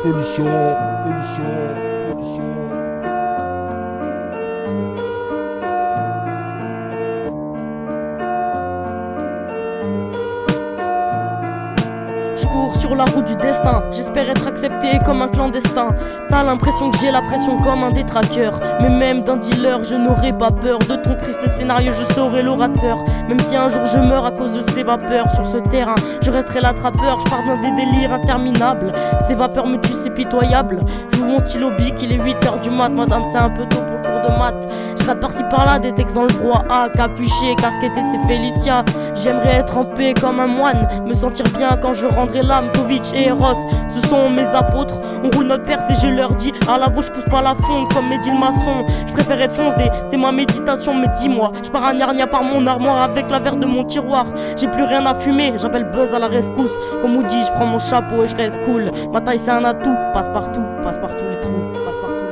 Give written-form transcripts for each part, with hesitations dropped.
solution, solution, solution. Je cours sur la route du destin, j'espère être accepté comme un clandestin. T'as l'impression que j'ai la pression comme un détraqueur, mais même d'un dealer je n'aurai pas peur. De ton triste scénario je serai l'orateur. Même si un jour je meurs à cause de ces vapeurs. Sur ce terrain je resterai l'attrapeur. Je pars dans des délires interminables. Ces vapeurs me tuent, c'est pitoyable. J'ouvre mon stylo bic, il est 8h du mat. Madame c'est un peu tôt pour le cours de maths. Je gratte par-ci par-là des textes dans le brouhaha. Capuché, casquette et c'est Félicia. J'aimerais être en paix comme un moine, me sentir bien quand je rendrai l'âme. Tovitch et Eros, ce sont mes apôtres. On roule notre perce et je leur dis à la veau je pousse pas la fonte comme Mehdi le maçon. Je préfère être foncé, c'est ma méditation, mais dis-moi. Je pars à Narnia par mon armoire avec la verre de mon tiroir. J'ai plus rien à fumer, j'appelle Buzz à la rescousse. Comme Woody, je prends mon chapeau et je reste cool. Ma taille c'est un atout, passe partout les trous, passe partout les trous, passe partout.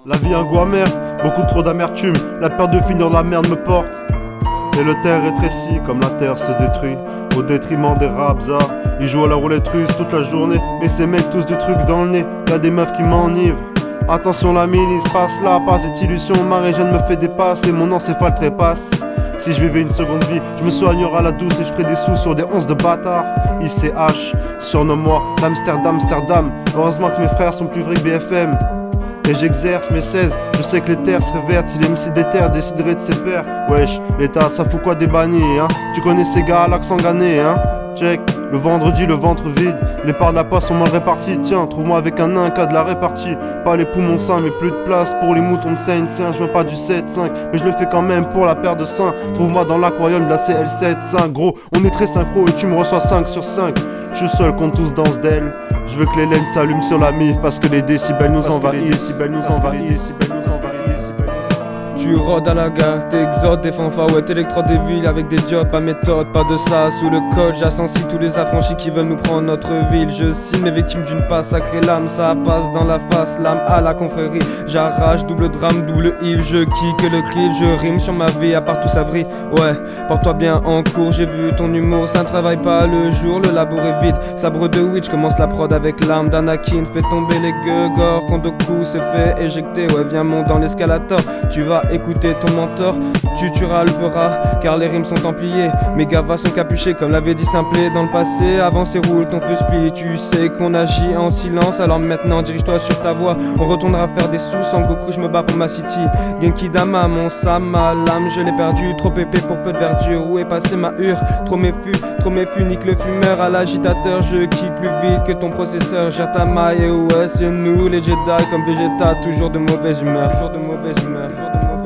La vie un goût amer, beaucoup trop d'amertume. La peur de finir dans la merde me porte. Et le terre rétrécit comme la terre se détruit au détriment des rabzas. Ils jouent à la roulette russe toute la journée, mais ces mecs tous du truc dans le nez. Y'a des meufs qui m'enivrent. Attention la milice passe là, pas cette illusion. Ma région me fait des passes et mon encéphale trépasse. Si je vivais une seconde vie, je me soignerais à la douce et je ferais des sous sur des onces de bâtards. ICH, surnomme-moi l'Amsterdam. Heureusement que mes frères sont plus vrais que BFM. Et j'exerce mes 16, je sais que les terres seraient vertes si les MC des terres décideraient de ses pairs. Wesh, l'état ça fout quoi des bannis, hein? Tu connais ces gars à l'accent ghané, hein? Check, le vendredi le ventre vide, les parts de la passe sont mal réparties. Tiens, trouve-moi avec un nain cas de la répartie. Pas les poumons sains mais plus de place pour les moutons de saigne. Tiens, je mets pas du 7-5, mais je le fais quand même pour la paire de seins. Trouve-moi dans l'aquarium de la CL7-5. Gros, on est très synchro et tu me reçois 5 sur 5. Je suis seul quand tous dansent d'elle. Je veux que les laines s'allument sur la mif parce que les décibels nous envahissent. Tu rôdes à la gare, t'exodes des fanfarouettes, électro des villes avec des diopes, pas méthode, pas de ça sous le code. J'assensis tous les affranchis qui veulent nous prendre notre ville. Je signe les victimes d'une passe sacrée lame, ça passe dans la face, l'âme à la confrérie. J'arrache, double drame, double île, je kick le cri, je rime sur ma vie à part tout s'abri. Ouais, porte-toi bien en cours, j'ai vu ton humour, ça ne travaille pas le jour, le labour est vide. Sabre de witch, commence la prod avec l'arme d'Anakin, fait tomber les gueugors, Kondoku s'est fait éjecter. Ouais, viens monte dans l'escalator, tu vas écouter ton mentor, tu tueras le peura, car les rimes sont templiers. Mes gavas sont capuchés comme l'avait dit Simplet dans le passé. Avance et roule ton feu split, tu sais qu'on agit en silence. Alors maintenant dirige-toi sur ta voie, on retournera faire des sous. Sans Goku je me bats pour ma city. Genki Dama, mon Sama, l'âme je l'ai perdu. Trop épais pour peu de verdure, où est passé ma hure? Trop méfu, nique le fumeur à l'agitateur. Je kick plus vite que ton processeur, gère ta maille. Et ouais c'est nous les Jedi comme Vegeta, toujours de mauvaise humeur, toujours de mauvaise humeur, toujours de mauvaise humeur.